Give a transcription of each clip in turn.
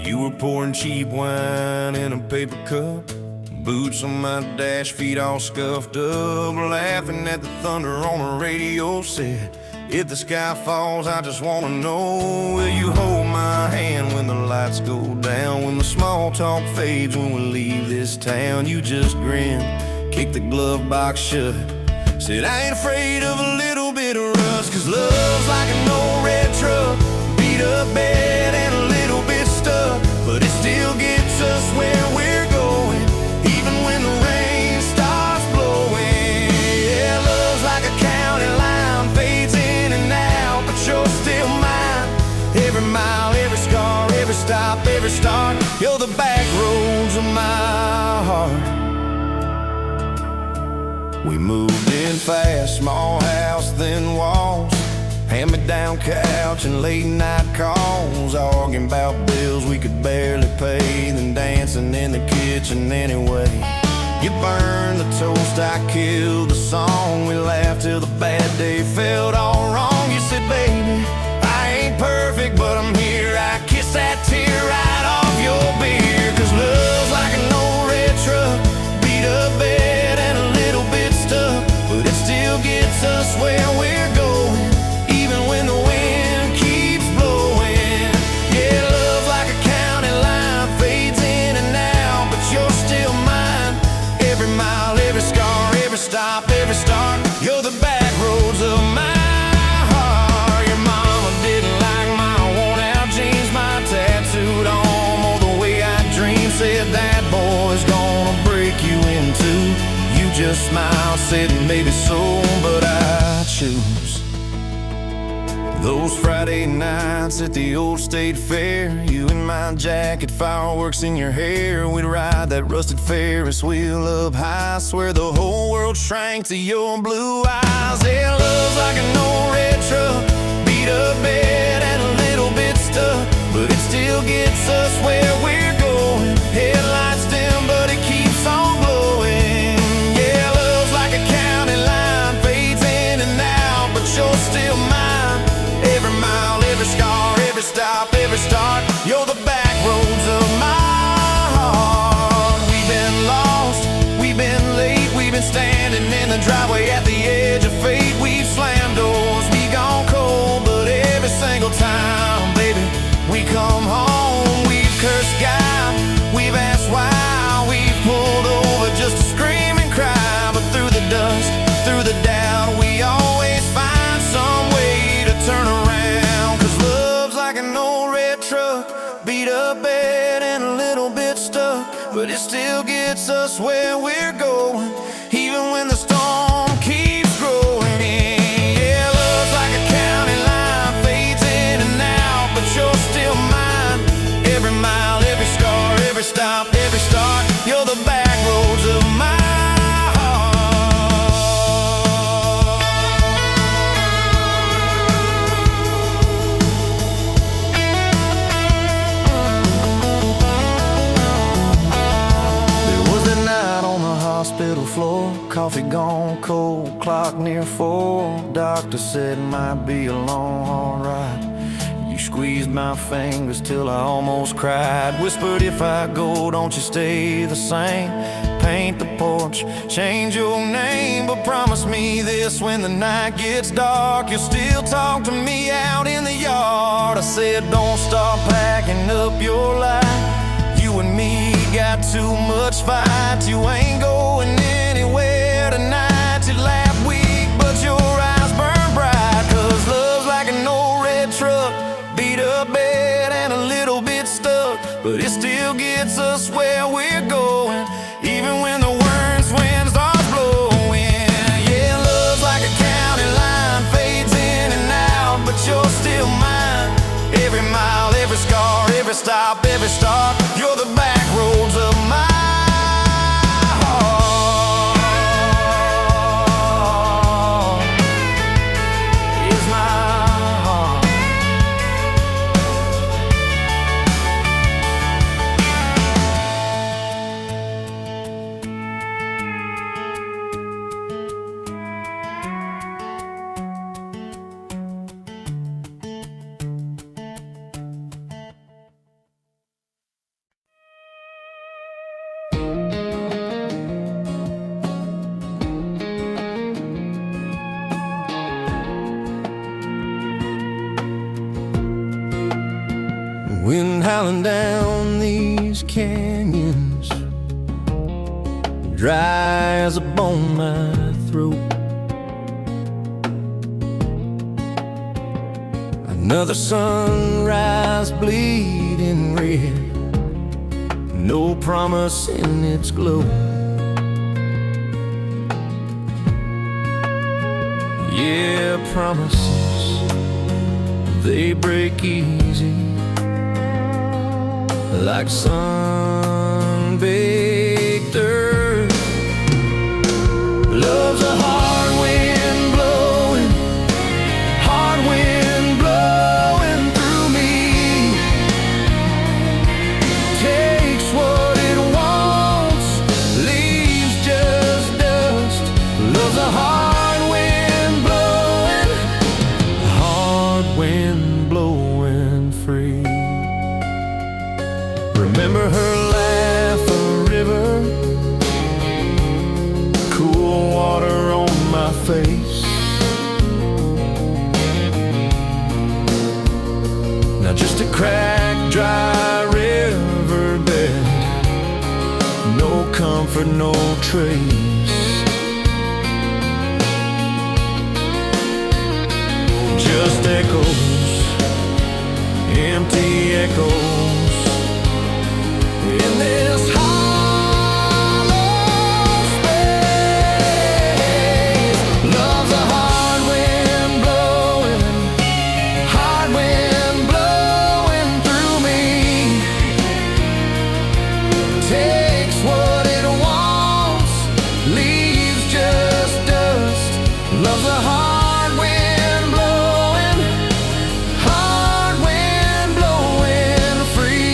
You were pouring cheap wine in a paper cup, boots on my dash, feet all scuffed up, laughing at the thunder on the radio. Said, if the sky falls, I just wanna know, will you hold my hand when the lights go down, when the small talk fades, when we leave this town? You just grinned, kicked the glove box shut, said, I ain't afraid of a little bit of rust, 'cause love's like an old red truck, beat up bed and a little bit stuck, but it still gets us where we're going, even when the rain starts blowing. Yeah, love's like a county line, fades in and out, but you're still mine. Every mile, every scar, every stop, every start, you're the back roads of my heart. We moved in fast, small house, thin walls, hand-me-down couch and late-night calls, arguing about bills we could barely pay, then dancing in the kitchen anyway. You burned the toast, I killed the song, we laughed till the bad day felt all wrong. You said, baby, I ain't perfect, but I'm here. I kissed that tear right off your beer, 'cause love's like an old red truck, beat up bed and a little bit stuck, but it still gets us where we're going, even when the wind keeps blowing. Yeah, love's like a county line, fades in and out, but you're still mine. Every mile, every scar, every stop, every start, you're the back roads of my heart. Your mama didn't like my worn-out jeans, my tattooed arm, or the way I dream. Said that boy's gonna break you in two. You just smiled, said maybe so, but I choose those Friday nights at the old state fair. You in my jacket, fireworks in your hair. We'd ride that rusted Ferris wheel up high, swear the whole world shrank to your blue eyes. Yeah, love's like an old red truck, beat up bed and a little bit stuck, but it still gets us where we're going. Headlights dim, but it keeps on glowing. Yeah, love's like a county line, fades in and out, but you're still mine. Every mile, every scar, every stop, every start, you're the back roads of my heart. We've been lost, we've been late, we've been standing in the driveway at the edge of fate. We've slammed doors, we gone cold, but every single time, baby, we come home. We've cursed God, we've asked why, we've pulled over just to scream and cry, but through the dust, through the doubt, we always find some way to turn around. 'Cause love's like an old red truck, beat up bed and a little bit stuck, but it still gets us where we're going, even when the storm keeps growing. Yeah, love's like a county line, fades in and out, but you're still mine. Every mile, every scar, every stop, every start, you're the back roads of my hospital floor, coffee gone cold, clock near 4. Doctor said might be a long, hard ride. You squeezed my fingers till I almost cried. Whispered, if I go, don't you stay the same. Paint the porch, change your name, but promise me this, when the night gets dark, you'll still talk to me out in the yard. I said, don't stop packing up your life. You and me got too much fight. You ain't going anywhere tonight. You laugh weak, but your eyes burn bright. 'Cause love's like an old red truck, beat up bed and a little bit stuck, but it still gets us where we're going, even when the worst wind starts blowing. Yeah, love's like a county line, fades in and out, but you're still mine. Every mile, every scar, every stop, every start, you're the back roads of my canyons, dry as a bone my throat. Another sunrise bleeding red, no promise in its glow. Yeah, promises, they break easy, like sun-baked earth. Love's a hard wind blowing, hard wind blowing through me. Takes what it wants, leaves just dust. Love's a hard wind blowing, hard wind blowing free. Remember her laugh, a river, cool water on my face. Now just a cracked, dry riverbed, no comfort, no trace. Just echoes, empty echoes in this hollow space. Love's a hard wind blowing, hard wind blowing through me. Takes what it wants, leaves just dust. Love's a hard wind blowing, hard wind blowing free.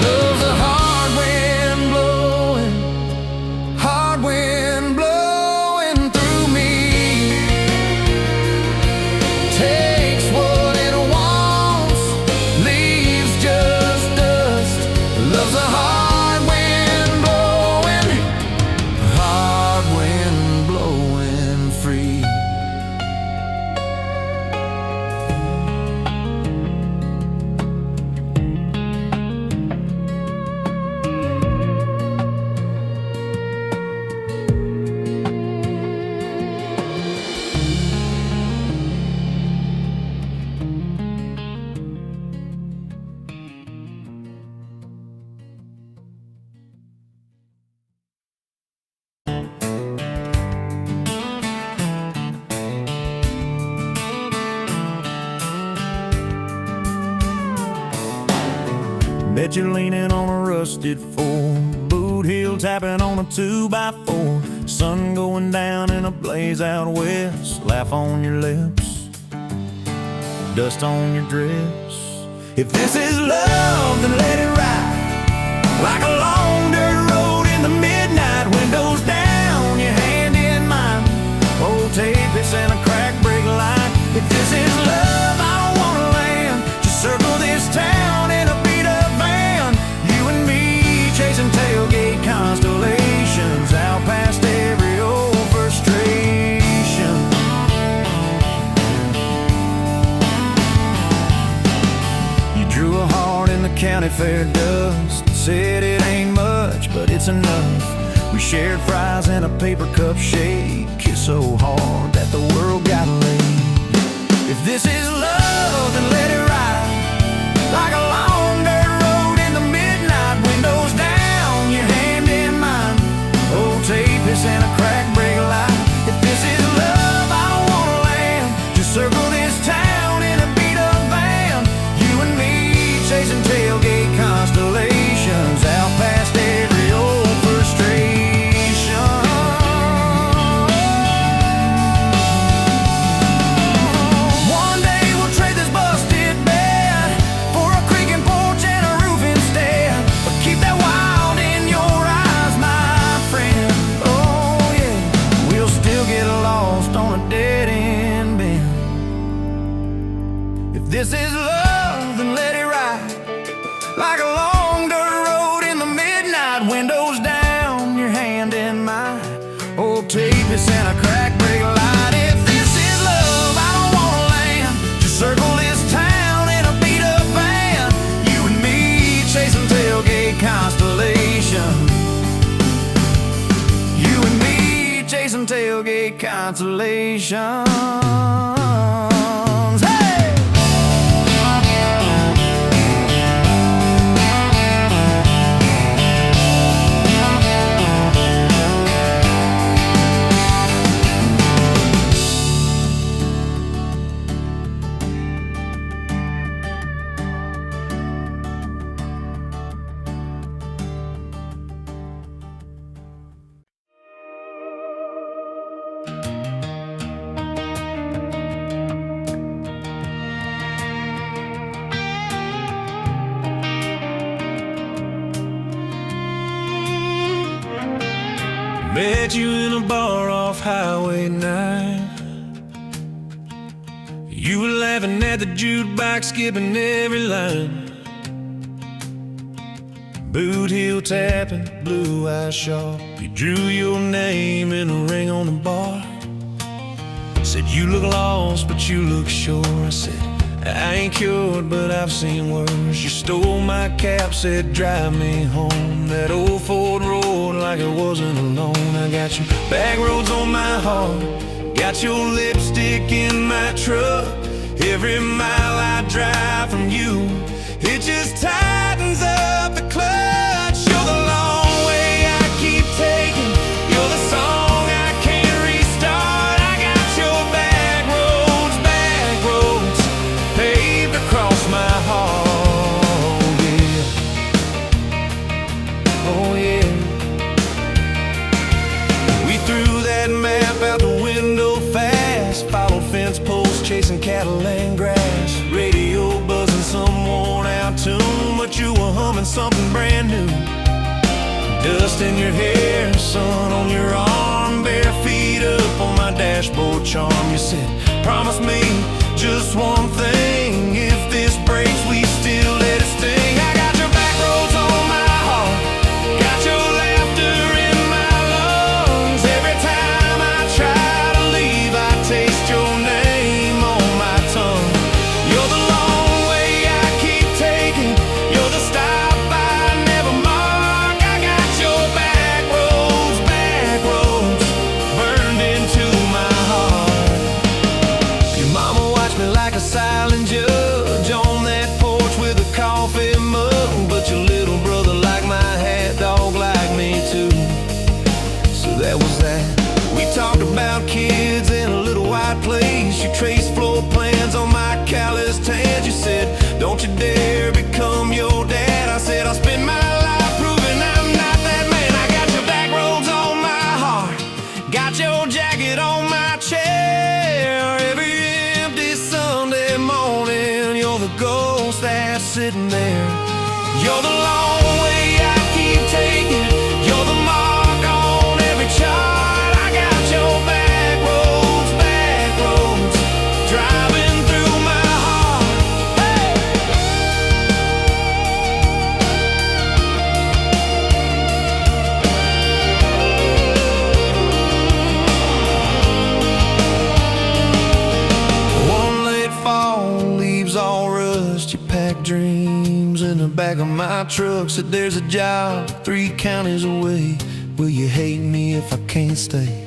Love's a hard wind blowing, hard wind blowing through me. Takes what it wants, leaves just dust. Love's a hard wind blowing free. Bet you're leaning on a rusted Ford, boot heel tapping on a 2x4. Sun going down in a blaze out west, laugh on your lips, dust on your dress. If this is love, then let it ride like a long dirt road in the midnight. Windows down, your hand in mine, old tape, it's in a crack brake light. If this is love, I don't wanna land. Just circle this town in a beat up van, you and me chasing tailgate constellations, out past every old frustration. You drew a heart in the county fair dust, said it ain't much, but it's enough. We shared fries in a paper cup shake, kissed so hard that the world got laid. If this is love, then let it ride like a long dirt road in the midnight. Windows down, your hand in mine, old tape, it's in a crack brake light. If this is love, I don't wanna land. Just circle this town in a beat up van, you and me chasing tailgate constellations, out past every old frustration. One day we'll trade this busted bed for a creaking porch and a roof instead. But keep that wild in your eyes, my friend. Oh tape, it's in a crack brake light. If this is love, I don't wanna land. Just circle this town in a beat up van. You and me chasing tailgate constellation. You and me chasing tailgate constellations. Met you in a bar off Highway 9. You were laughing at the jukebox, skipping every line. Boot heel tapping, blue eyes sharp. You drew your name in a ring on the bar. Said you look lost, but you look sure. I said, I ain't cured, but I've seen worse. You stole my cap, said drive me home. That old Ford road like it wasn't alone. I got your back roads on my heart, got your lipstick in my truck. Every mile I drive from you, it just tightens up the clutch. You're the long way I keep taking, you're the song I can't restart. I got your back roads paved across my heart, yeah. Oh yeah. We threw that map out the window fast, followed fence posts, chasing cattle and grass. Radio buzzing some worn out tune, but you were humming something brand new. Dust in your hair, sun on your arm, bare feet up on my dashboard charm. You said, promise me just one thing, if this breaks we still let it sting. I got your back roads on my heart, got your laughter in my lungs. Every time I try to leave, I taste your name on my tongue. You're the long way I keep taking, you're the stop I never mark. I got your back roads burned into my heart. Your mama watched me like a silent judge on that porch with a coffee mug, but your little brother liked my hat, dog like me too. So that was that. We talked about kids in a little white place. You traced floor plans on my calloused hands. You said, don't you dare become your dad. I said, I'll spend my life proving I'm not that man. I got your back roads on my heart, got your jacket on my chair. Every empty Sunday morning, you're the ghost that's sitting there. You're the long way I keep taking, you're the mark on every chart. I got your back roads driving through my heart. Hey! One late fall, leaves all rust. You pack dreams in the back of my truck. Said there's a job 3 counties away. Will you hate me if I can't stay?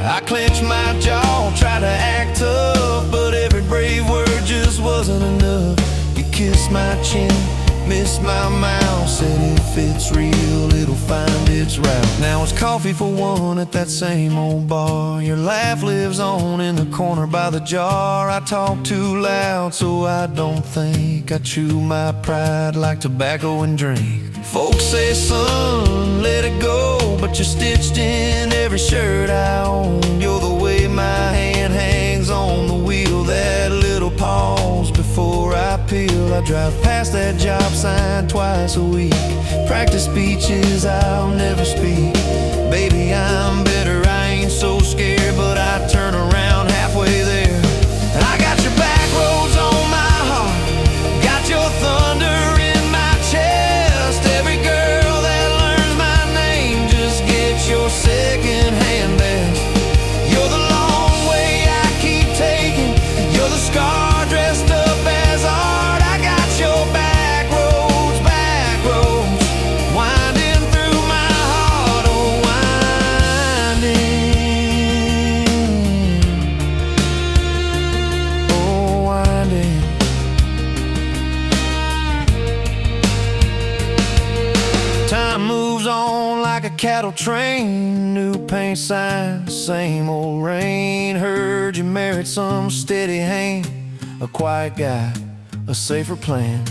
I clenched my jaw, tried to act tough, but every brave word just wasn't enough. You kissed my chin, missed my mouth, said if it's real, it'll find its route. Now it's coffee for one at that same old bar. Your laugh lives on in the corner by the jar. I talk too loud, so I don't think. I chew my pride like tobacco and drink. Folks say, son, let it go, but you're stitched in every shirt I own. You're the way my hand hangs on the wheel, that little pause before I peel. I drive past that job sign twice a week, practice speeches I'll never speak. Baby, I'm better, I ain't so scared, but I turn around halfway there. I got your back roads on my heart, got your thunder in my chest. Every girl that learns my name just gets your second hand. cattle train, new paint sign, same old rain. Heard you married some steady hand, a quiet guy, a safer plan.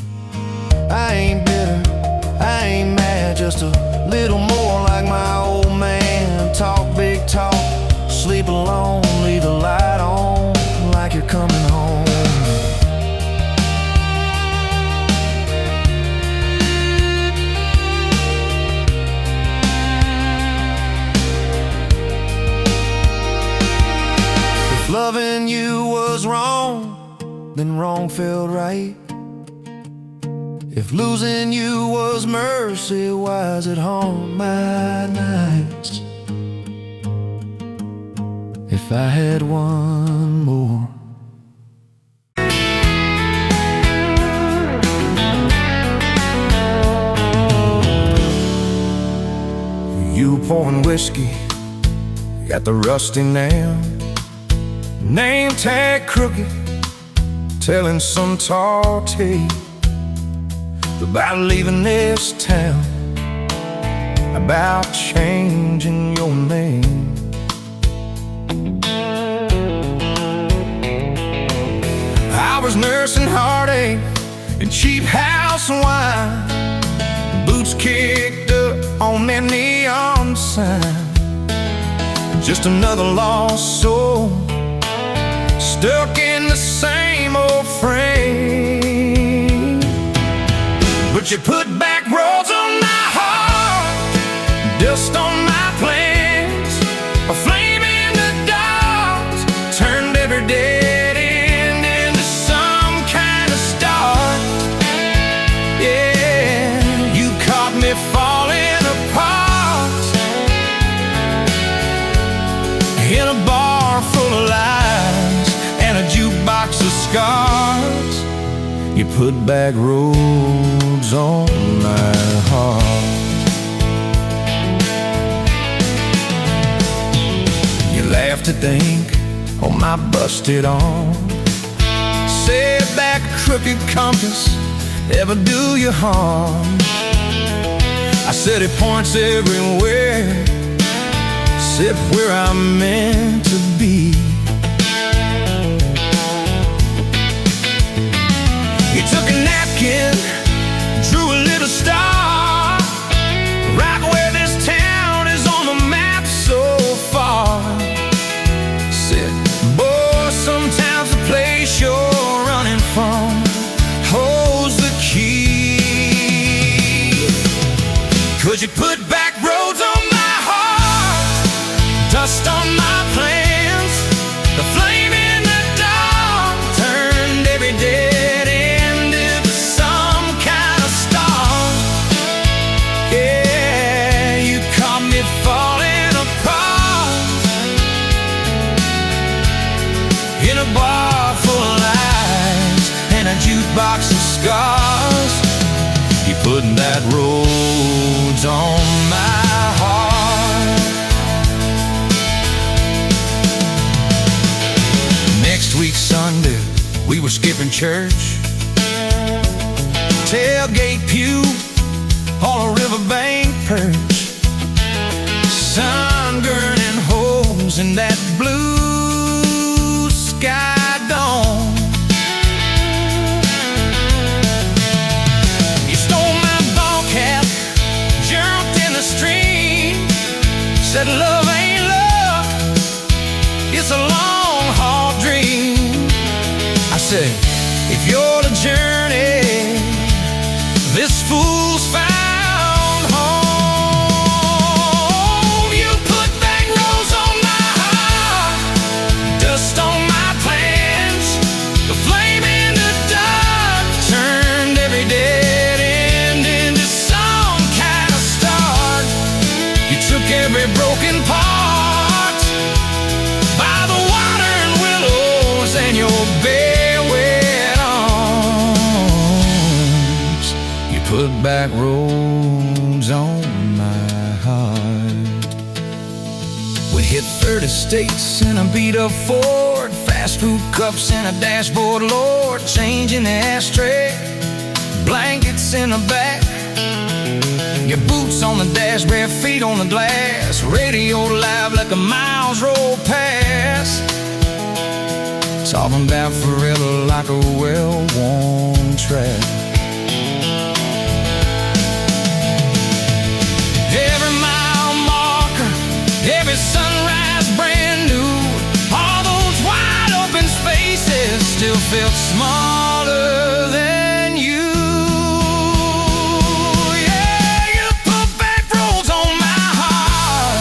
I ain't bitter, I ain't mad, just a little more like my old man. Talk big talk, sleep alone, leave the light on like you're coming home. If loving you was wrong, then wrong felt right. If losing you was mercy, why is it haunt my nights? If I had one more. You pouring whiskey, got the rusty nail, name tag crooked, telling some tall tale about leaving this town, about changing your name. I was nursing heartache and cheap house wine, boots kicked up on that neon sign. Just another lost soul, stuck in the same old frame. But you put back roads on my heart, dust on my plans, a flame in the dark, turned every dead end into some kind of start. Yeah, you caught me falling apart in a bar full of lies and a jukebox of scars. You put back roads on my heart. You laughed to think on my busted arm, said that crooked compass ever do you harm. I said it points everywhere except where I'm meant to be. You took a napkin, drew a little star, right where this town is on the map so far. Said, boy, sometimes the place you're running from holds the key. 'Cause you put back roads on my heart, dust on my plans, the flame in the dark turned every day falling apart in a bar full of lies and a jukebox of scars. You put that roads on my heart. Next week Sunday we were skipping church, tailgate pew on a riverbank perch, sun-burning holes in that blue sky dome. You stole my ball cap, jumped in the stream, said love ain't love, it's a long-haul dream. I said, if you're the journey, this fool's found home. Every broken part by the water and willows and your bare wet arms. You put back roads on my heart. We hit 30 states in a beat-up Ford, fast food cups in a dashboard, Lord, change in the ashtray, blankets in the back, Your boots on the dash, bare feet on the glass, radio live like a miles roll past. Talking about forever like a well-worn track. Every mile marker, every sunrise brand new. All those wide open spaces still felt smaller than you. Yeah, you put back roads on my heart,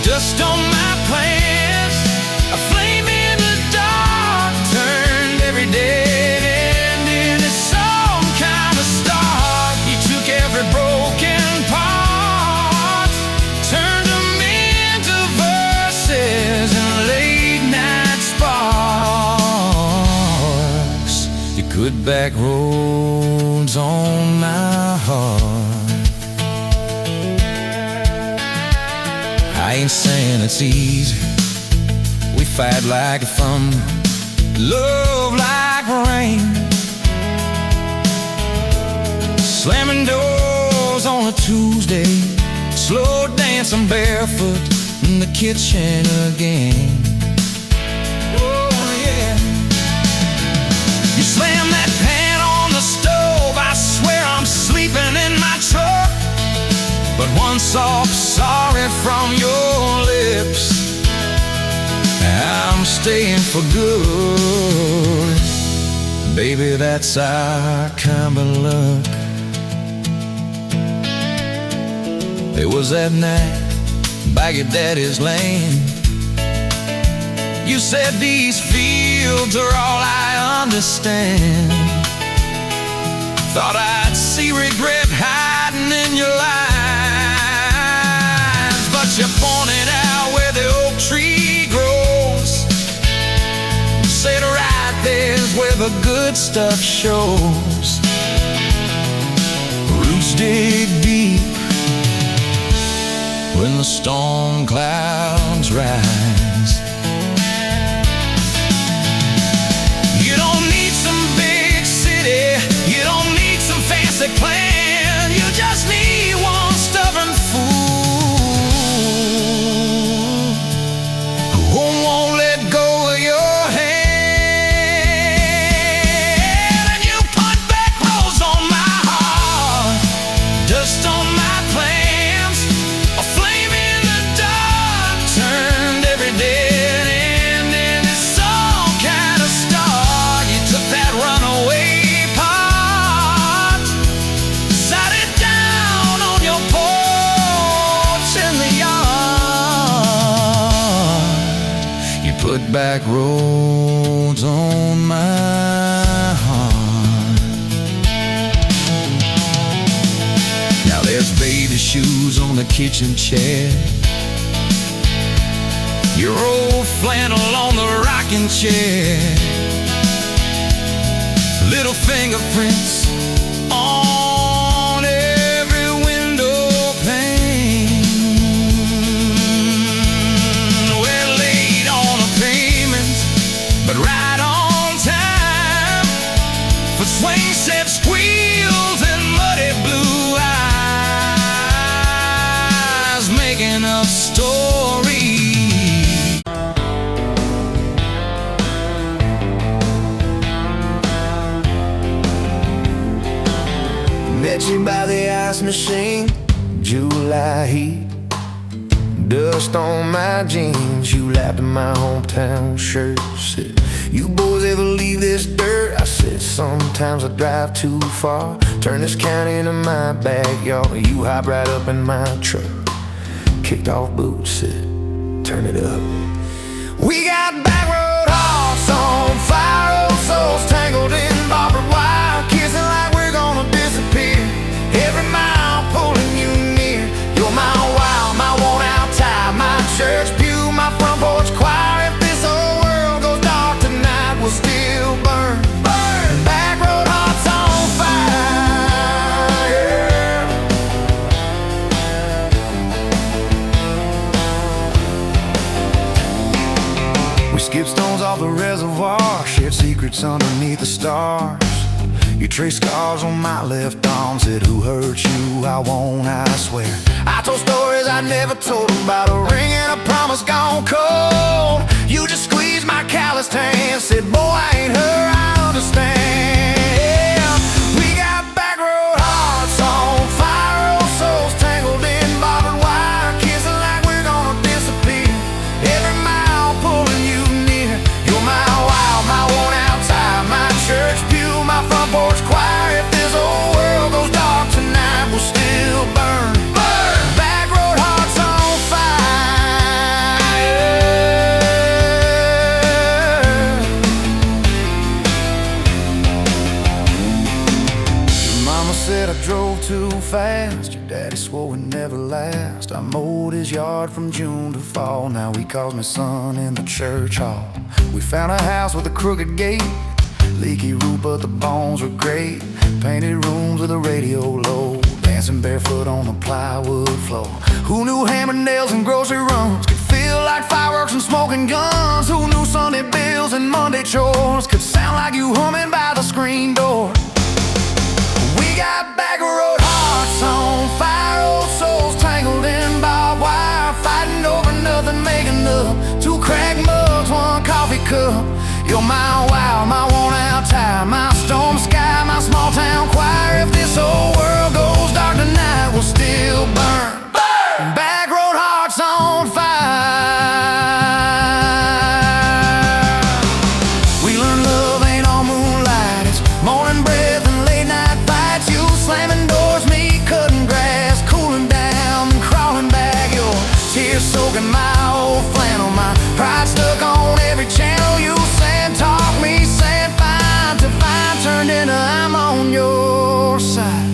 dust on my plans, a flame in the dark turned every dead end into some kind of start. You took every broken part, turned them into verses and late night sparks. You put back roads on my heart. I ain't saying it's easy. We fight like a thunder, love like rain, slamming doors on a Tuesday, slow dancing barefoot in the kitchen again. Oh yeah. You slam that pan on the stove, I swear I'm sleeping in my truck. But one soft sorry from your lips, I'm staying for good. Baby, that's our kind of luck. It was that night by your daddy's land. You said these fields are all I understand. Thought I'd see regret hiding in your lines, but you pointed out where the oak tree grows. Said right there's where the good stuff shows. Roots dig deep when the storm clouds rise. You don't need some big city, you don't need some fancy plan. You just need one stubborn fool who won't let go of your hand. And you put back roads on my heart, dust on my plans, a flame in the dark turned every dead end into some kind of star. You took that runaway part, sat it down on your porch in the yard. You put back roads on my heart. Now there's baby shoes on the kitchen chair, your old flannel on the rocking chair, little fingerprints on every window pane. We're late on a payment, but right on time for swing set squeals and muddy blue eyes, making up stories. Met you by the ice machine, July heat, dust on my jeans. You laughed at my hometown shirt, said, you boys ever leave this dirt? I said, sometimes I drive too far, turn this county into my backyard. You hop right up in my truck, kicked off boots, said, turn it up. We got back road hearts on fire, old souls tangled in barbed wire, kissing like we're gonna disappear. Every mile pulling you near. You're my wild, my worn out tie, my church pew, my front porch choir. If this whole world goes dark tonight, we'll still burn. Burn. Back road hearts on fire. We skipped stones off the reservoir, shared secrets underneath the stars. You trace scars on my left arm, said who hurt you, I won't, I swear. I told stories I never told about a ring and a promise gone cold. You just squeezed my calloused hand, said boy I ain't her, I understand. We got back road hearts on fire, old souls tangled in barbed wire, kissing like we're gonna disappear. Every mile pulling you near. You're my wild, my worn out time, my church pew, my front porch choir. If this old world goes dark tonight, we'll still burn. Burn! Back road hearts on fire. Your mama said I drove too fast. Your daddy swore we'd never last. I mowed his yard from June to fall. Now he calls me son in the church hall. We found a house with a crooked gate, leaky roof but the bones were great. Painted rooms with a radio low, dancing barefoot on the plywood floor. Who knew hammered nails and grocery runs could feel like fireworks and smoking guns? Who knew Sunday bills and Monday chores could sound like you humming by the screen door? We got back road hearts on fire, old souls tangled in barbed wire, fighting over nothing, making up two cracked mugs, one coffee cup. You're my wild, my worn out time, my storm sky, my small town choir. If this whole world goes dark tonight, we'll still burn. Burn! Back road hearts on fire. We learned love ain't all moonlight, it's morning breath and late night fights. You slamming doors, me cutting grass, cooling down and crawling back. Your tears soaking my old flannel, my pride stuck on every channel. You talk me, saying fine to fine turned into I'm on your side.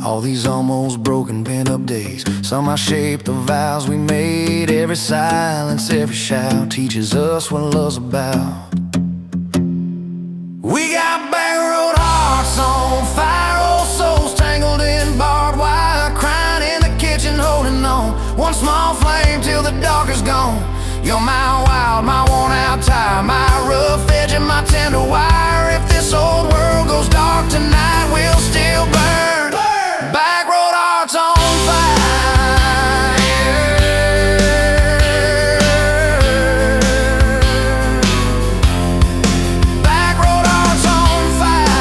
All these almost broken pent up days, somehow shaped the vows we made. Every silence, every shout teaches us what love's about. We got back road hearts on fire, old souls tangled in barbed wire, crying in the kitchen holding on, one small flame till the dark is gone. You're my wild, my worn out time, my rough edge and my tender wire. If this old world goes dark tonight, we'll still burn. Burn! Back road hearts on fire. Back road hearts on fire.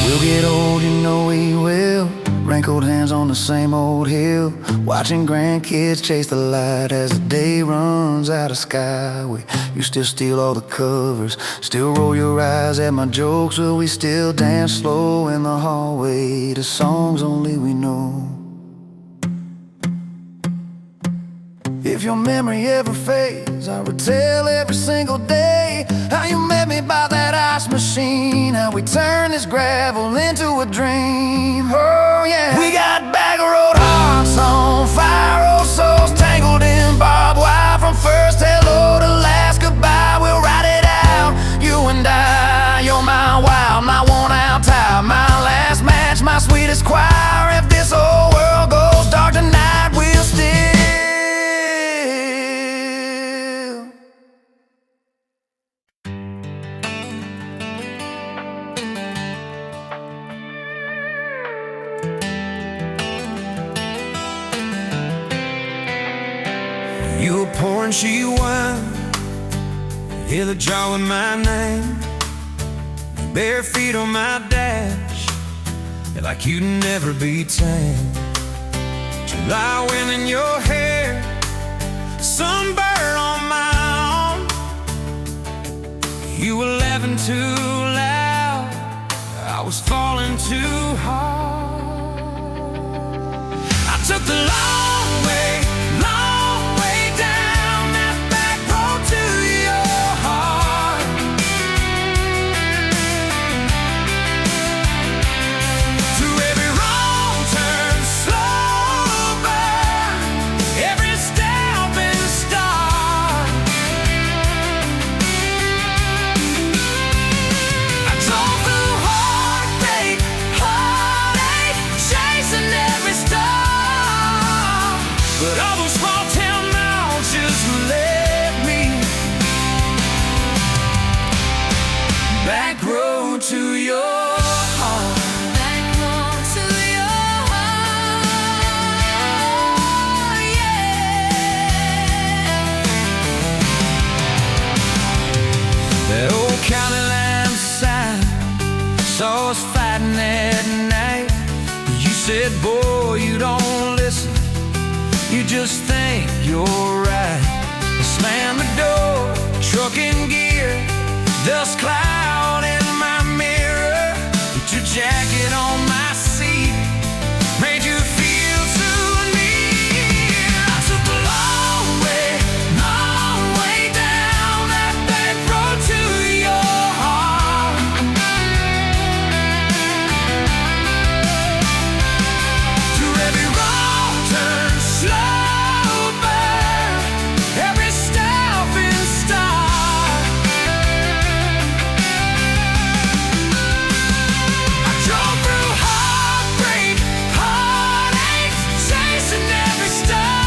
We'll get old, you know we will. Wrinkled hands on the same old hill, watching grandkids chase the light as the day runs out of sky. You still steal all the covers, still roll your eyes at my jokes. Will we still dance slow in the hallway to songs only we know? If your memory ever fades, I retell every single day how you met me by that ice machine, how we turned this gravel into a dream. Oh yeah, we got back road hearts on fire, old souls tangled in barbed wire. From first hello to last goodbye, we'll ride it out, you and I. You're my wild, my worn out time, my last match, my sweetest choir. If this whole world goes dark tonight, we'll still You were pouring she wine, hear the jar with my name, bare feet on my dash, like you'd never be tamed. July wind in your hair, sunburn on my arm. You were laughing too loud, I was falling too hard. I took the long way down that back road to your heart. Through every wrong turn, slow burn, every step and start. I drove through heartache, road to your heart. Back road to your heart, yeah. That old county line sign saw us fighting that night. You said, boy, you don't listen, you just think you're right. Slam the door, truck in gear, dust cloud in my mirror. Put your jacket on my seat, made you feel too near. I took a long way down that back road to your heart. Through every wrong turn, slow burn, every stopping star. I drove through heartbreak, heartache, chasing every star.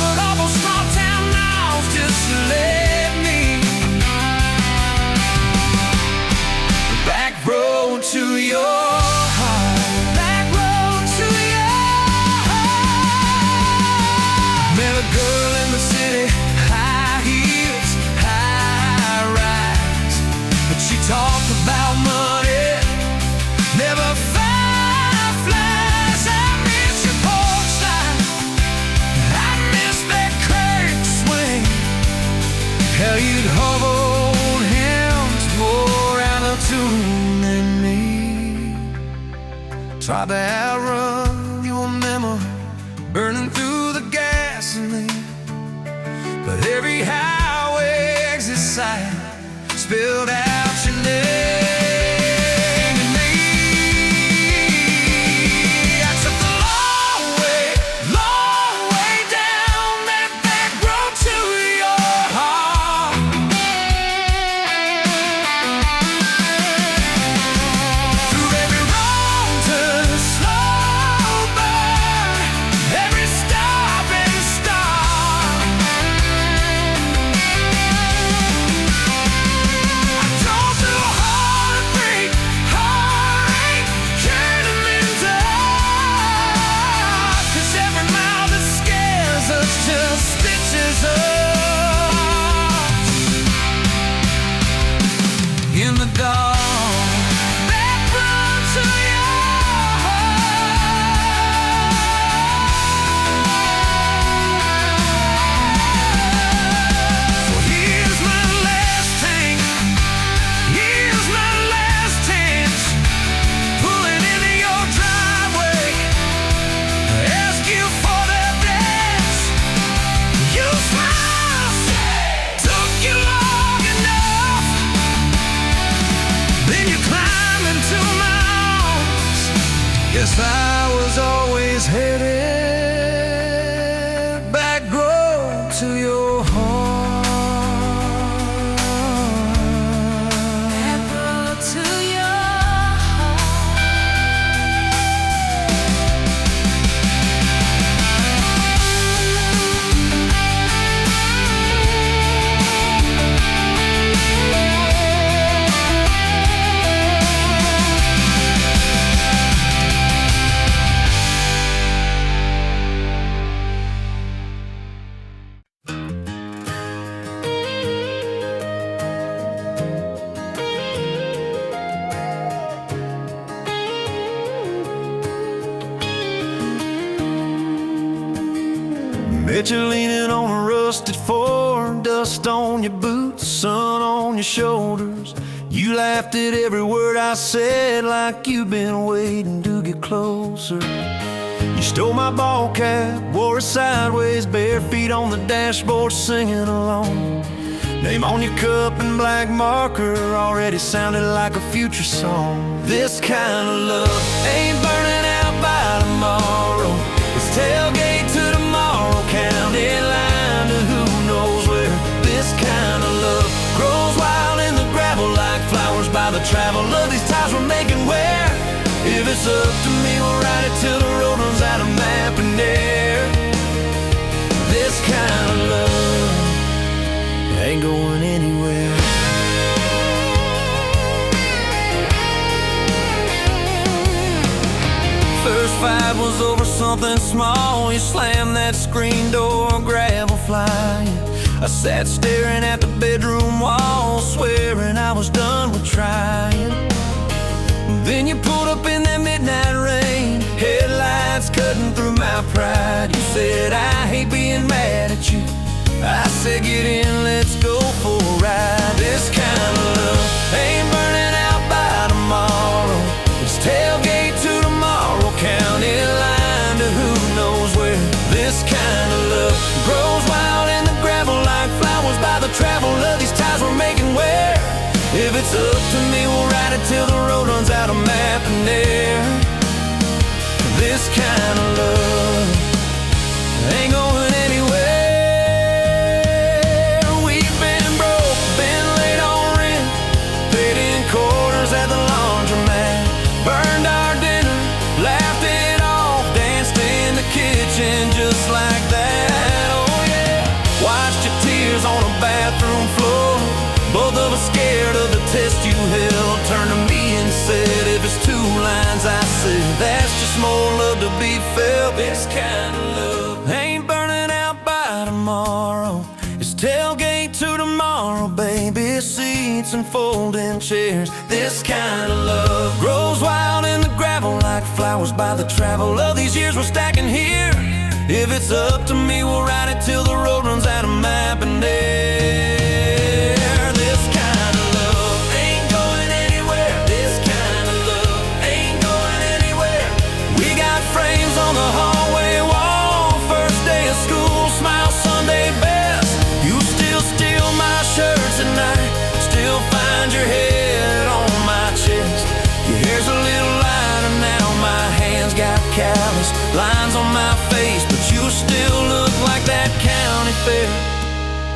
But all those small town miles just led me back road to your heart. Back road to your heart. Met a girl in the city, high heels, high rise. But she talked about money, never fireflies. I miss your porch light, I miss that curtain swing. How you'd hold hands more out of tune than me. Tried to outrun your memory, burning through the gasoline. But every highway exit sign spilled out your name and me. I took the long way down that back road to your heart. Through every wrong turn, slow burn, every stop and start. I drove through heartbreak, heartache, turning in dark. 'Cause every mile that scares us just stitches us in the dark. Back road to your heart. Well, here's my last tank, here's my last chance. Pulling into your driveway, ask you for that dance. You smile, took you long enough, then you climb into my arms. Guess I was always headed back road to your heart. Back road to your heart. Bet you're leaning on a rusted Ford, dust on your boots, sun on your shoulders. You laughed at every word I said like you've been waiting to get closer. You stole my ball cap, wore it sideways, bare feet on the dashboard singing along. Name on your cup in black marker already sounded like a future song. This kind of love ain't burning out by tomorrow. It's tailgate to tomorrow, county line to who knows where. This kind of love grows wild in the gravel like flowers by the travel of these ties we're making where. If it's up to me, we'll ride it till the road runs out of map and air. This kind of love ain't going anywhere. fight was over something small. You slammed that screen door, gravel flying. I sat staring at the bedroom wall, swearing I was done with trying. Then you pulled up in that midnight rain, headlights cutting through my pride. You said, I hate being mad at you. I said, get in, let's go for a ride. This kind of love ain't burning out by tomorrow. It's tailgate to tomorrow, county line to who knows where. This kind of love grows wild in the gravel like flowers by the travel of these ties we're making where. If it's up to me, we'll ride it till the road runs out of map and air. This kind of love ain't going anywhere. We've been broke, been late on rent, paid in quarters at the laundromat, burned our dinner, laughed it off, danced in the kitchen just like that. Oh yeah, watched your tears on a bathroom floor. Both of us scared of the test you held. Turned to me and said, if it's two lines I said, that's just more love to be felt. This kind of love ain't burning out by tomorrow. It's tailgate to tomorrow, baby seats and folding chairs. This kind of love grows wild in the gravel like flowers by the travel of these years we're stacking here. If it's up to me, we'll ride it till the road runs out of map and air. On the hallway wall, first day of school, smile Sunday best. You still steal my shirts at night, still find your head on my chest. Your hair's a little lighter now, my hands got callous lines on my face, but you still look like that county fair.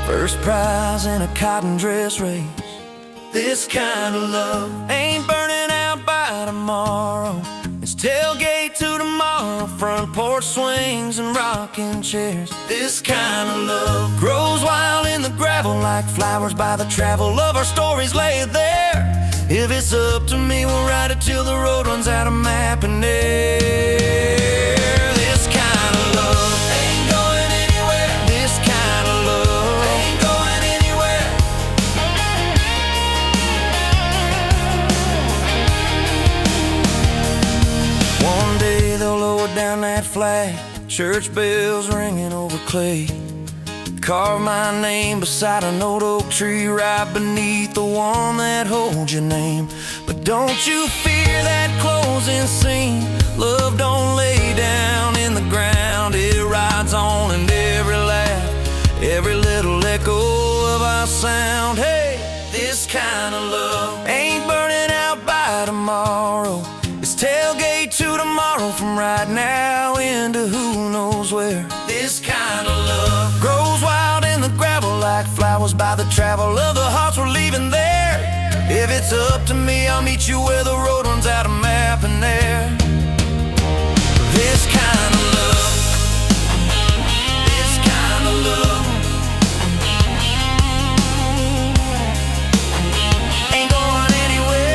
First prize in a cotton dress race. This kind of love ain't burning out by tomorrow. It's tailgate to tomorrow, front porch swings and rocking chairs. This kind of love grows wild in the gravel like flowers by the travel of our stories laid there. If it's up to me, we'll ride it till the road runs out of map and air. This kind of love ain't going anywhere. This kind of love ain't going anywhere. One day they'll lower down that flag, church bells ringing over clay. Carve my name beside an old oak tree right beneath the one that holds your name. But don't you fear that closing scene. Love don't lay down in the ground. It rides on in every laugh, every little echo of our sound. Hey, this kind of love ain't burning out by tomorrow. It's tailgate to tomorrow, from right now into who knows where. This kind of love grows wild in the gravel like flowers by the travel of the hearts we're leaving there. If it's up to me, I'll meet you where the road runs out of map and air. This kind of love, this kind of love ain't going anywhere.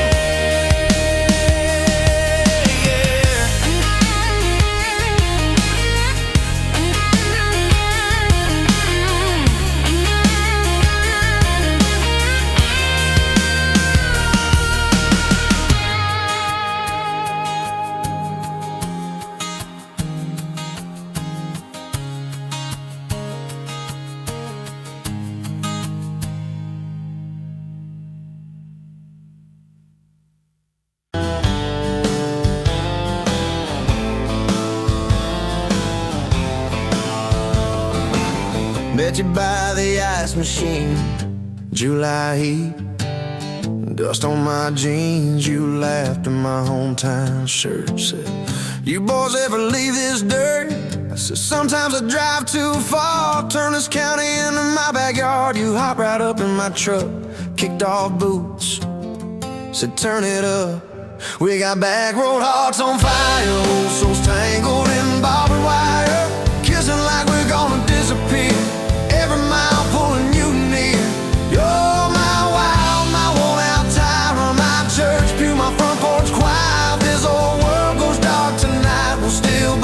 Met you by the ice machine, July heat, dust on my jeans. You laughed in my hometown shirt. Said, you boys ever leave this dirt? I said, sometimes I drive too far, turn this county into my backyard. You hopped right up in my truck, kicked off boots, said turn it up. We got back road hearts on fire, old souls tangled in barbed wire, kissing like we're gonna disappear. Every mile pulling you near. You're my wild, my worn out tire, my church pew, my front porch choir. If this old world goes dark tonight, we'll still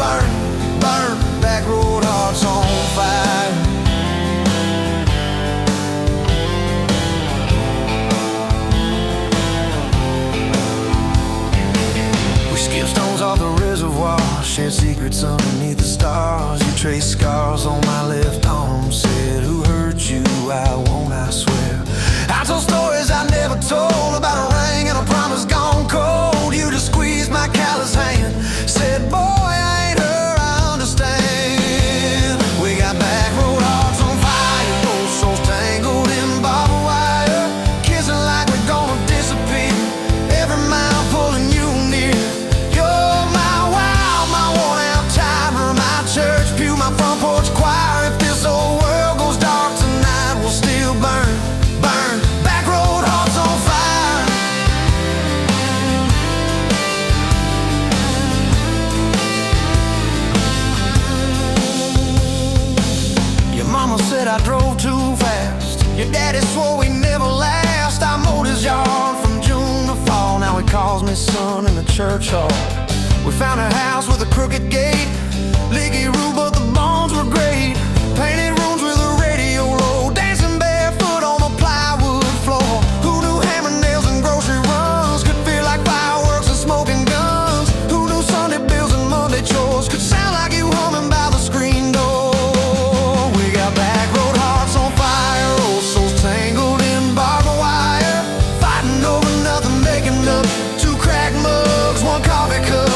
whitewash, shared secrets underneath the stars. You traced scars on my left arm, said, who hurt you? I won't, I swear. I told stories I never told, about a ring and a promise gone cold. You just squeezed my callous hand, said, boy, I ain't her, I understand. We got back road hearts on fire, old souls tangled in barbed wire, kissing like we're gonna disappear, every mile pulling you near. You're my wow, my worn out timer, my church pew, my front porch choir. If this old world goes dark tonight, we'll still burn, burn. Back road hearts on fire. Your mama said I drove too fast, your daddy swore we never last. I mowed his yard from June to fall, now he calls me son in the church hall. We found a house with a crooked gate, leaky roof but the bones were great. Painted rooms with a radio low, dancing barefoot on the plywood floor. Who knew hammer nails and grocery runs could feel like fireworks and smoking guns? Who knew Sunday bills and Monday chores could sound like you humming by the screen door? We got back road hearts on fire, old souls tangled in barbed wire, fighting over nothing, making up two cracked mugs, one coffee cup.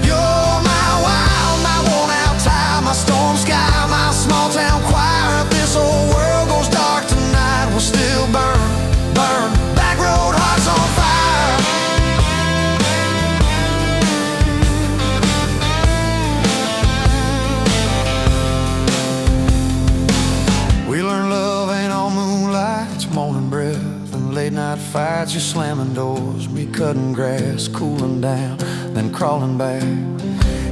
You're my wild, my worn out time, my storm sky, my small town choir. If this old world goes dark tonight, we'll still burn, burn. Back road hearts on fire. We learned love ain't all moonlight, it's morning breath and late night fights. You're slamming doors, me cutting grass, cooling down, then crawling back.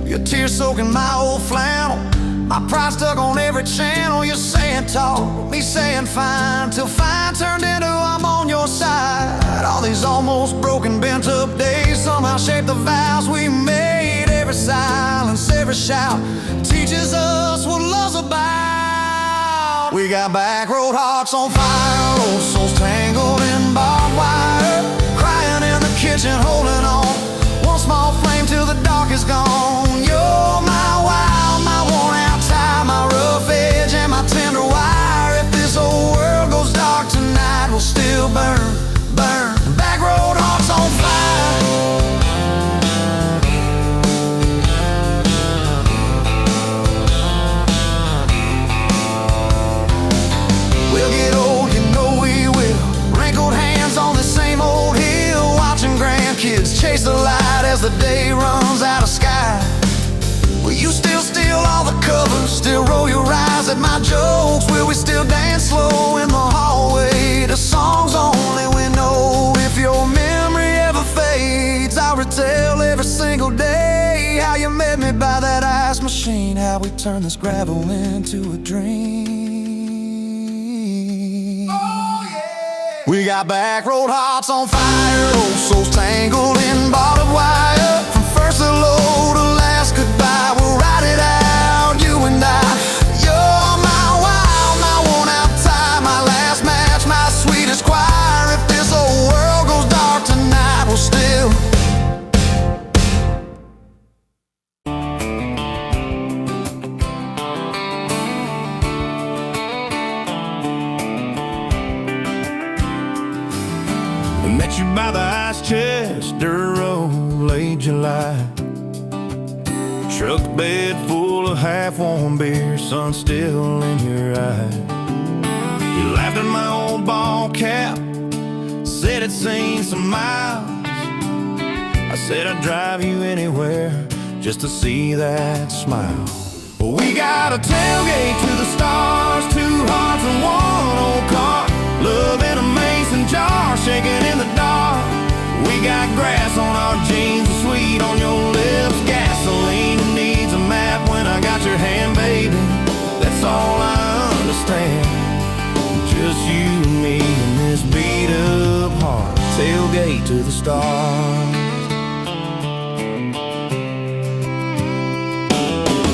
Your tears soaking my old flannel, my pride stuck on every channel. You're saying talk, me saying fine, till fine turned into I'm on your side. All these almost broken, bent up days somehow shaped the vows we made. Every silence, every shout teaches us what love's about. We got back road hearts on fire, old souls tangled in barbed wire, crying in the kitchen, holding on, one small flame till the dark is gone. You're my wild, my worn out tie, my rough edge and my tender wire. If this old world goes dark tonight, we'll still burn, burn. Back road hearts on fire. We'll get old, you know we will, wrinkled hands on the same old hill, watching grandkids chase the light as the day runs out of sky. Will you still steal all the covers, still roll your eyes at my jokes? Will we still dance slow in the hallway to songs only we know? If your memory ever fades, I'll retell every single day how you met me by that ice machine, how we turned this gravel into a dream. We got back road hearts on fire, old souls tangled in barbed wire. From first hello to last goodbye, we'll ride it out, you and I. You're my wild, my worn out tie, my last match, my sweetest choir. If this old world goes dark tonight, we'll still. Met you by the ice chest, dirt road, late July. Truck bed full of half-warm beer, sun still in your eye. You laughed at my old ball cap, said it's seen some miles. I said I'd drive you anywhere just to see that smile. Well, we got a tailgate to the stars, two hearts and one old car. Love in a mason jar, shaking in the dark. We got grass on our jeans, and sweet on your lips. Gasoline needs a map when I got your hand, baby. That's all I understand. Just you and me and this beat up heart. Tailgate to the stars.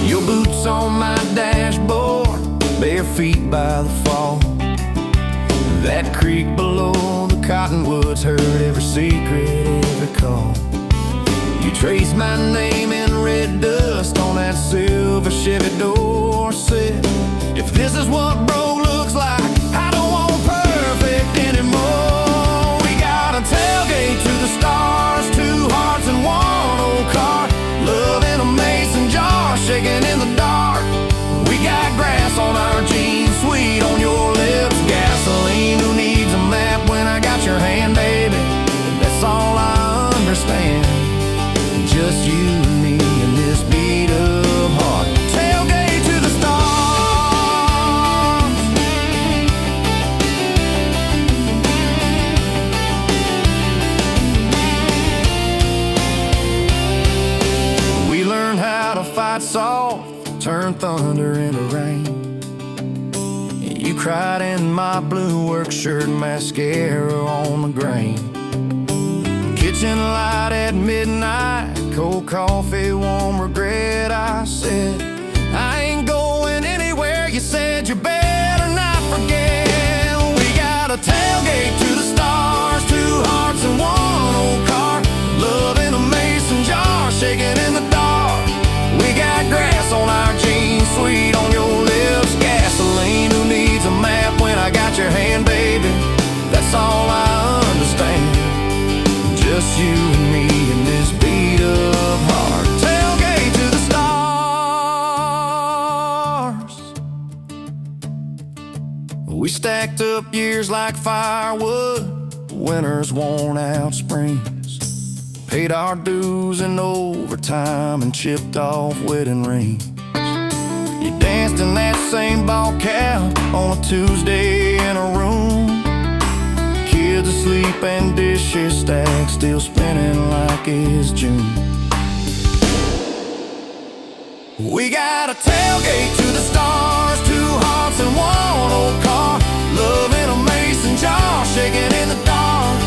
Your boots on my dashboard, bare feet by the fall. That creek below the cottonwoods heard every secret, every call. You trace my name in red dust on that silver Chevy Dorset. If this is what broke looks like, I don't want perfect anymore. We got a tailgate to the stars, 2 hearts and 1 old car. Love in a mason jar, shaking in the dark. We got grass on our jeans, sweet on your lips. Gasoline, who needs a map when I got your hand, baby? That's all I understand. Just you and me and this beat of heart. Tailgate to the stars. We learned how to fight soft, turn thunder into rain. You cried in my blue work shirt, mascara on the grain. Kitchen light at midnight, cold coffee, warm regret. I said, I ain't going anywhere. You said you better not forget. We got a tailgate to the stars, 2 hearts and 1 old car. Love in a mason jar, shaking in the dark. We got grass on our jeans, sweet on your lips. Gasoline, who needs a map when I got your hand, baby? That's all I understand. Just you and me and this beat of heart. Tailgate to the stars. We stacked up years like firewood, winters worn out springs. Paid our dues in overtime and chipped off wedding rings. You danced in that same ball cap on a Tuesday in a room. Kids asleep and dishes stacked, still spinning like it's June. We got a tailgate to the stars, 2 hearts and 1 old car. Love in a mason jar, shaking in the dark.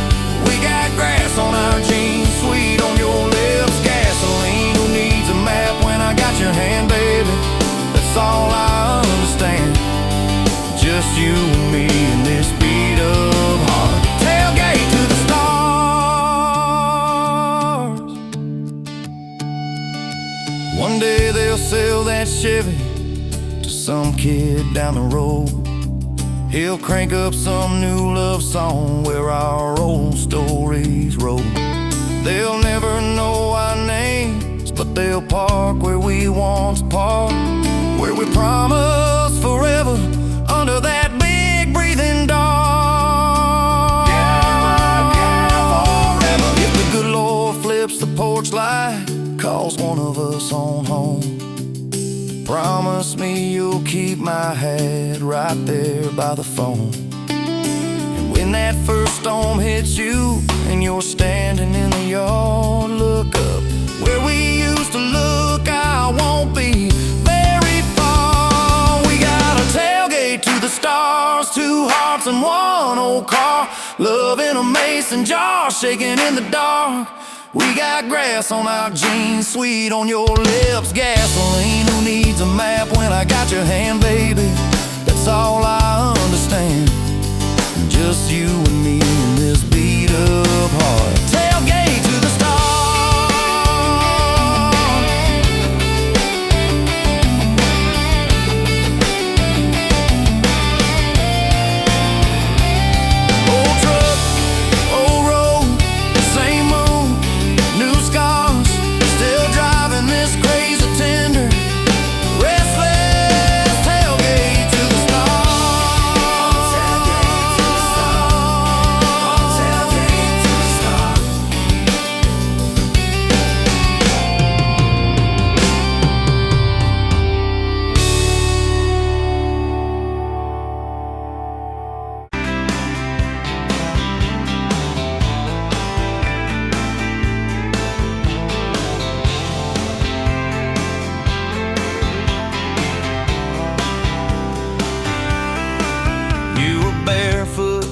We got grass on our jeans, sweet on your lips. Gasoline, who needs a map when I got your hand, baby? That's all I understand. Just you and me and this beat of heart. Tailgate to the stars. One day they'll sell that Chevy to some kid down the road. He'll crank up some new love song where our old stories roll. They'll never know our names, but they'll park where we once parked, where we promised forever under that big breathing dog. Yeah, forever. If the good Lord flips the porch light, calls one of us on home, promise me you'll keep my hat right there by the phone. And when that first storm hits you and you're standing in the yard, look up where we used to look. I won't be very far. We got a tailgate to the stars, 2 hearts and 1 old car. Love in a mason jar, shaking in the dark. We got grass on our jeans, sweet on your lips. Gasoline, who needs a map when I got your hand, baby? That's all I understand. Just you and me in this beat up heart. Tailgate to the stars. Old truck, old road, same moon, new scars. Still driving this crazy tender, restless. Tailgate to the stars. Tailgate to the stars. You were barefoot,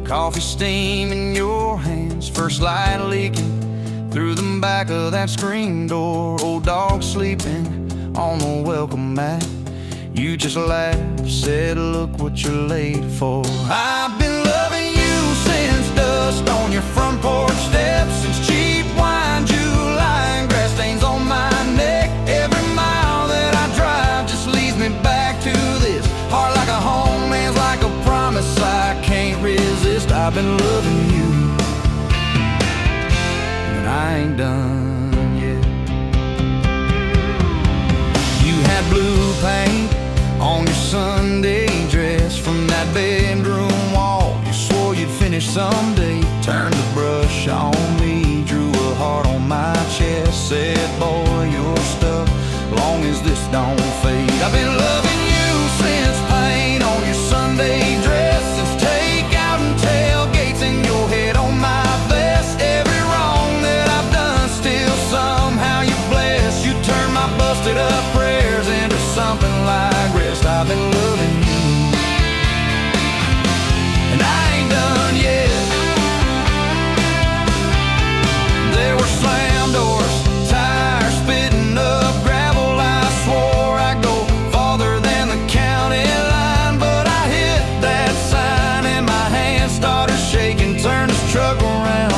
coffee steam in your hands, first light leaking through the back of that screen door. Old dog sleeping on the welcome mat. You just laughed, said, look what you're late for. I've been loving you since dust on your front porch steps, since cheap wine July ain't done yet. You had blue paint on your Sunday dress. From that bedroom wall you swore you'd finish someday. Turned the brush on me, drew a heart on my chest. Said, boy, you're stuck long as this don't fade. I've been loving you since paint on your Sunday dress, since takeout and tailgates in your head on my vest. Every wrong that I've done, still somehow you bless. You turn my busted up prayers into something like rest. I've been loving you, and I ain't done yet. There were slam doors, tires spitting up gravel. I swore I'd go farther than the county line, but I hit that sign and my hand started shaking. Turned this truck around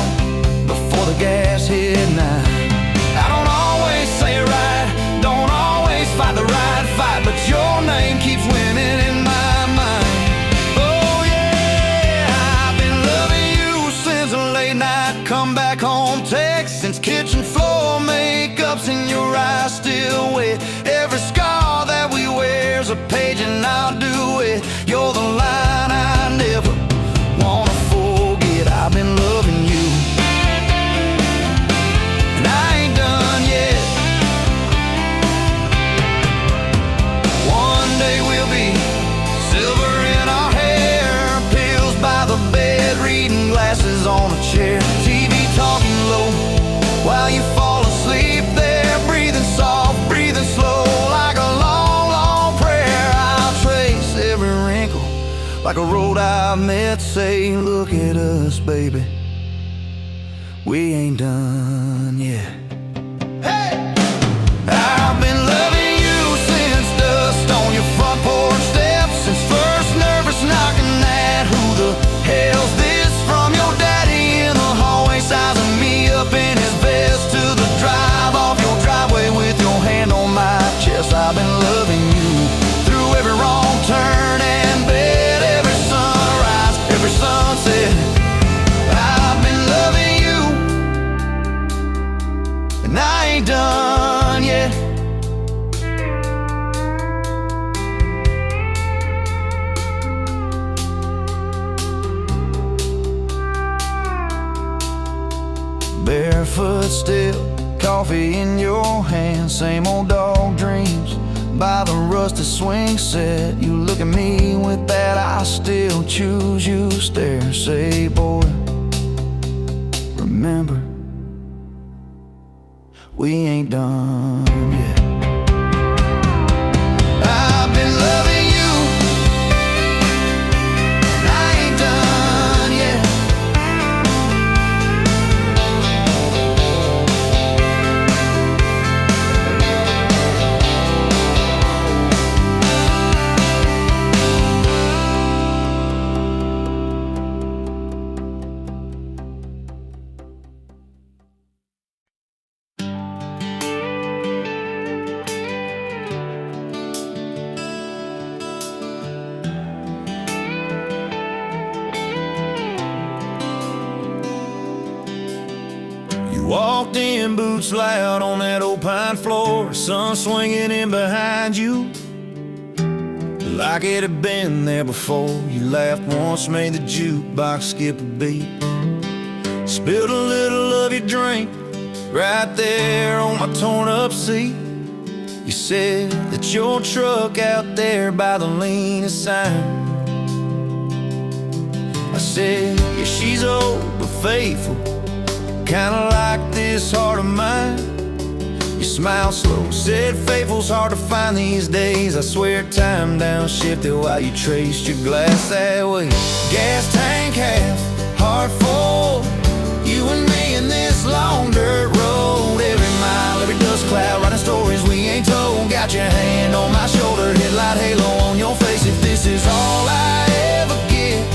before the gas hit 9. I don't always say it right, don't always fight the right fight, but your name keeps winning in my mind. Oh yeah, I've been loving you since a late night come back home text, since kitchen floor makeup's in your eyes still wet. Every scar that we wear's a page and I'll do it. You're the line I never wanna forget. I've been loving you, and I ain't done yet. One day we'll be silver in our hair, pills by the bed, reading glasses on a chair, TV talking low while you fall asleep there, breathing soft, breathing slow, like a long, long prayer. I'll trace every wrinkle like a road I've met. Say, look at us, baby, we ain't done yet. Hey! I've been loving you since dust on your front porch steps, since first nervous knocking at who the hell's this, from your daddy in the hallway sizing me up in his vest, to the drive off your driveway with your hand on my chest. I've been loving you through every wrong turn and bed, every sunrise, every sunset. I've been loving you, and I ain't done yet. Barefoot still, coffee in your hand, same old dog dreams by the rusted swing set. You look at me with that I still choose you stare. Say, boy, remember, we ain't done yet. I've been loving you, and I ain't done yet. Walked in, boots loud on that old pine floor, sun swinging in behind you like it had been there before. You laughed once, made the jukebox skip a beat, spilled a little of your drink right there on my torn up seat. You said that your truck out there by the leanest sign. I said, yeah, she's old but faithful, kinda like this heart of mine. You smiled slow, said faithful's hard to find these days. I swear time downshifted while you traced your glass that way. Gas tank half, heart full, you and me in this long dirt road. Every mile, every dust cloud, writing stories we ain't told. Got your hand on my shoulder, headlight halo on your face. If this is all I ever get,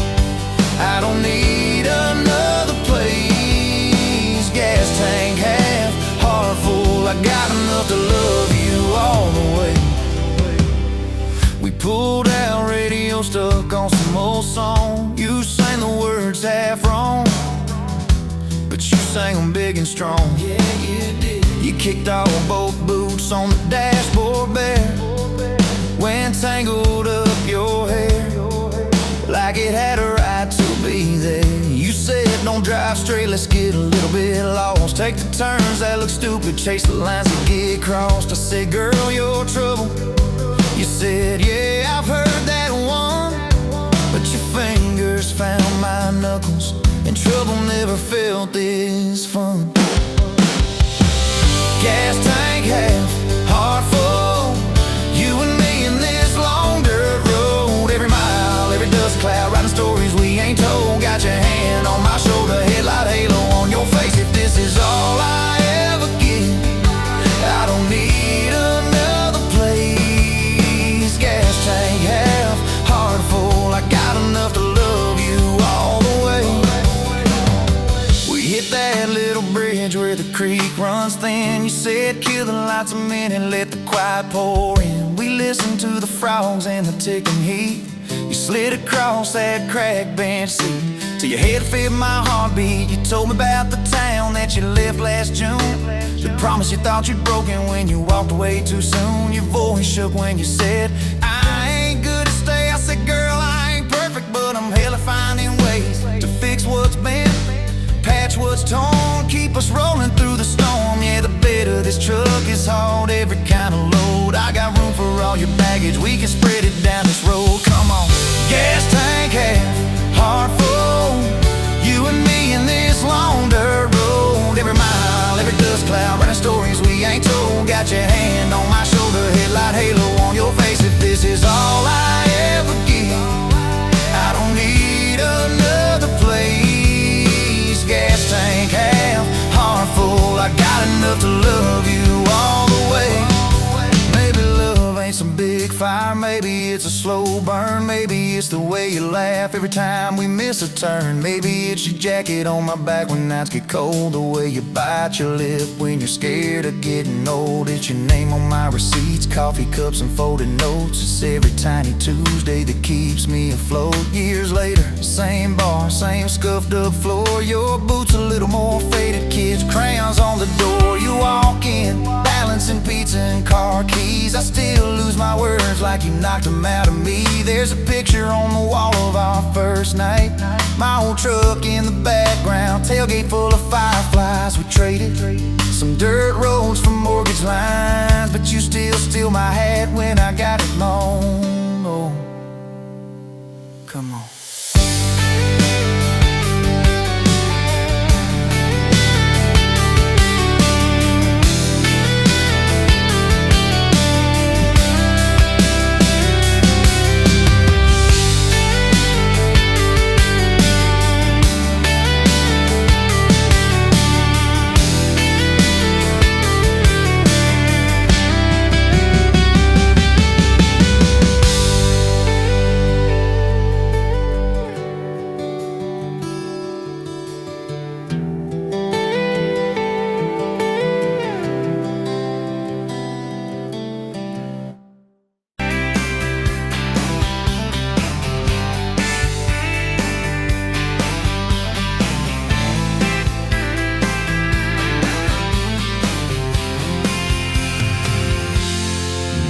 I don't need another place. Gas tank half, heart full, I got enough to love you all the way. We pulled out, radio stuck on some old song. You sang the words half wrong, but you sang them big and strong. Yeah, you did. You kicked off both boots on the dashboard bare, when tangled up your hair like it had a right to be there. You said don't drive straight, let's get a little bit lost, take the turns that look stupid, chase the lines that get crossed. I said, girl, you're trouble. You said, yeah, I've heard that one, but your fingers found my knuckles, and trouble never felt this fun. Gas tank half, heart full, you and me in this long dirt road. Every mile, every dust cloud, writing stories we ain't told. Got your hand on my shoulder, headlight halo on your face. If this is all I ever get, I don't need another place. Gas tank half, heart full, I got enough to love you all the way. We hit that little bridge where the creek runs thin. You said kill the lights a minute, let the quiet pour in. We listened to the frogs and the ticking heat. You slid across that cracked bench seat till your head fit my heartbeat. You told me about the town that you left last June, the promise you thought you'd broken when you walked away too soon. Your voice shook when you said, I ain't good to stay. I said, girl, I ain't perfect, but I'm hella finding ways to fix what's bent, patch what's torn, keep us rolling through the storm. Yeah, the bed of this truck is hauled every kind of load. I got room for all your baggage, we can spread it down this road. Come on. Gas tank half, heart full, you and me in this long dirt road. Every mile, every dust cloud, writing stories we ain't told. Got your hand on my shoulder, headlight halo on your face. If this is all I ever get, I don't need another place. Gas tank half, heart full, I got enough to love you all the way. Maybe love ain't some big fire, maybe it's a slow burn, maybe it's the way you laugh every time we miss a turn. Maybe it's your jacket on my back when nights get cold, the way you bite your lip when you're scared of getting old. It's your name on my receipts, coffee cups and folded notes. It's every tiny Tuesday that keeps me afloat. Years later, same bar, same scuffed up floor, your boots a little more faded, kids' crayons on the door. You walk in, balancing pizza and car keys. I still lose my words like you knocked them out of me. There's a picture on the wall of our first night, my old truck in the background, tailgate full of fireflies. We traded some dirt roads for mortgage lines, but you still steal my hat when I got it long. Oh, come on.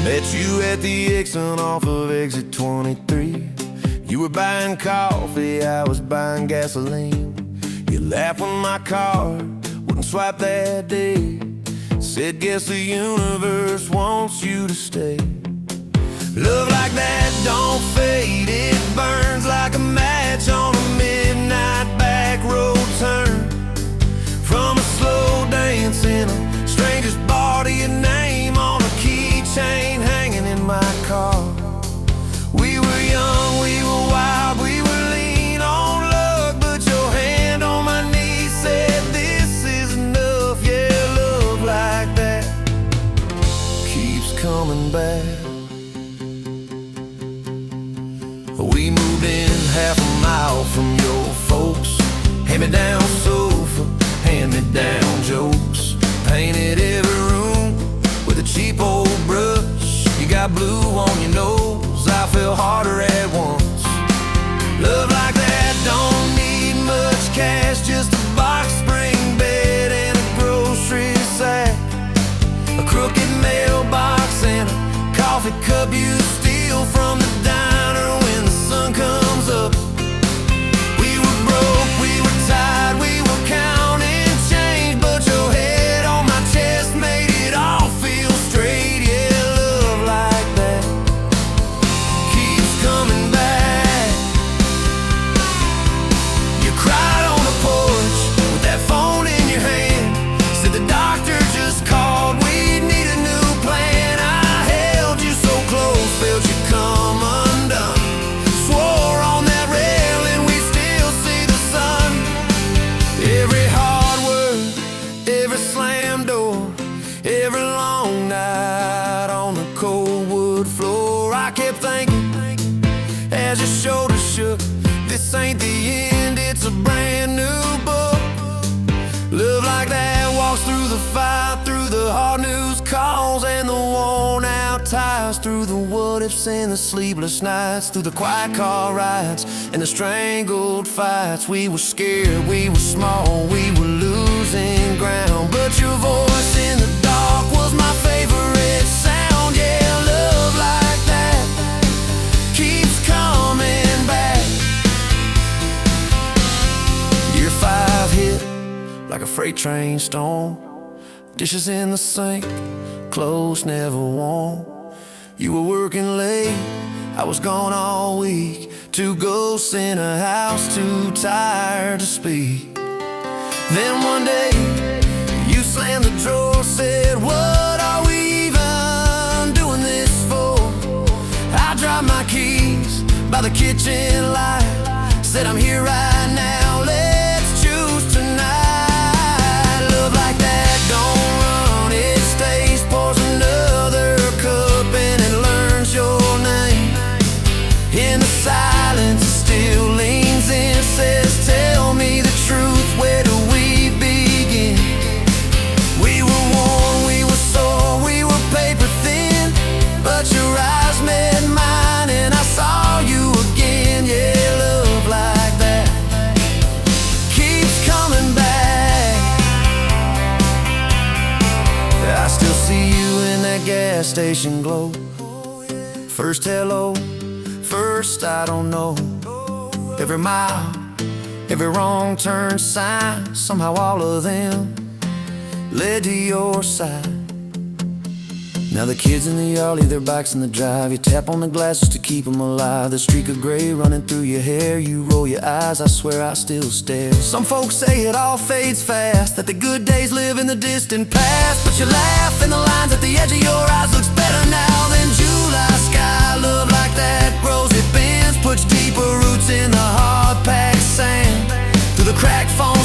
Met you at the exit off of exit 23. You were buying coffee, I was buying gasoline. You laughed when my card wouldn't swipe that day. Said, guess the universe wants you to stay. Love like that don't fade, it burns like a match on a midnight back road turn. From a slow dance in a stranger's bar to your name on a keychain hanging in my car. We were young, we were wild, we were lean on luck, but your hand on my knee said this is enough. Yeah, love like that keeps coming back. We moved in half a mile from your folks, hand me down so Every long night on the cold wood floor, I kept thinking as your shoulders shook, this ain't the end, it's a brand new book. Love like that walks through the fight, through the hard news calls and the worn out tires, through the what ifs and the sleepless nights, through the quiet car rides and the strangled fights. We were scared, we were small, we were losing ground, but your voice in the dark was my favorite sound. Yeah, love like that keeps coming back. Year 5 hit like a freight train storm. Dishes in the sink, clothes never warm. You were working late, I was gone all week. 2 ghosts in a house, too tired to speak. Then one day, you slammed the door, said, what are we even doing this for? I dropped my keys by the kitchen light, said I'm here right now, let's choose tonight. Love like that don't run, it stays, pours another cup and it learns your name. In the silence it still leans in, says tell me the truth, where do we begin? We were worn, we were sore, we were paper thin, but your eyes met mine and I saw you again. Yeah, love like that keeps coming back. I still see you in that gas station glow. First hello, first I don't know. Every mile, every wrong turn sign, somehow all of them led to your side. Now the kids in the yard leave their bikes in the drive. You tap on the glasses to keep them alive. The streak of gray running through your hair. You roll your eyes, I swear I still stare. Some folks say it all fades fast, that the good days live in the distant past, but you laugh and the lines at the edge of your eyes looks better now than July sky. Love like that grows, it bends, puts deeper roots in the hard packed sand. Through the cracked phone